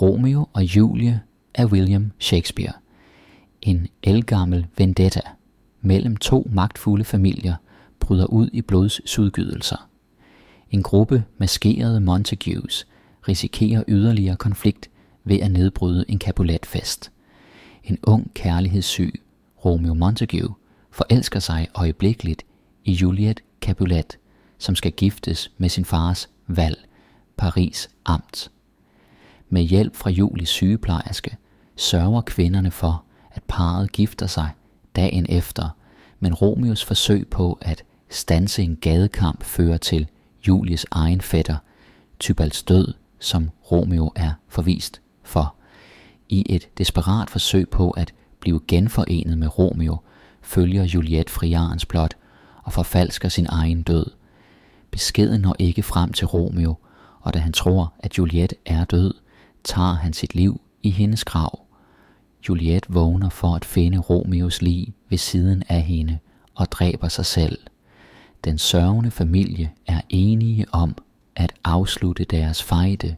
Romeo og Julie af William Shakespeare. En ældgammel vendetta mellem to magtfulde familier bryder ud i blodsuudgydelser. En gruppe maskerede Montagues risikerer yderligere konflikt ved at nedbryde en Capuletfest. En ung kærlighedssyg Romeo Montague forelsker sig øjeblikkeligt i Juliet Capulet, som skal giftes med sin fars valg, Paris Amt. Med hjælp fra Julies sygeplejerske sørger kvinderne for, at parret gifter sig dagen efter, men Romeos forsøg på at standse en gadekamp fører til Julies egen fætter, Tybalds død, som Romeo er forvist for. I et desperat forsøg på at blive genforenet med Romeo, følger Juliet friarens plot og forfalsker sin egen død. Beskeden når ikke frem til Romeo, og da han tror, at Juliet er død, tager han sit liv i hendes grav. Juliet vågner for at finde Romeos lig ved siden af hende og dræber sig selv. Den sørgende familie er enige om at afslutte deres fejde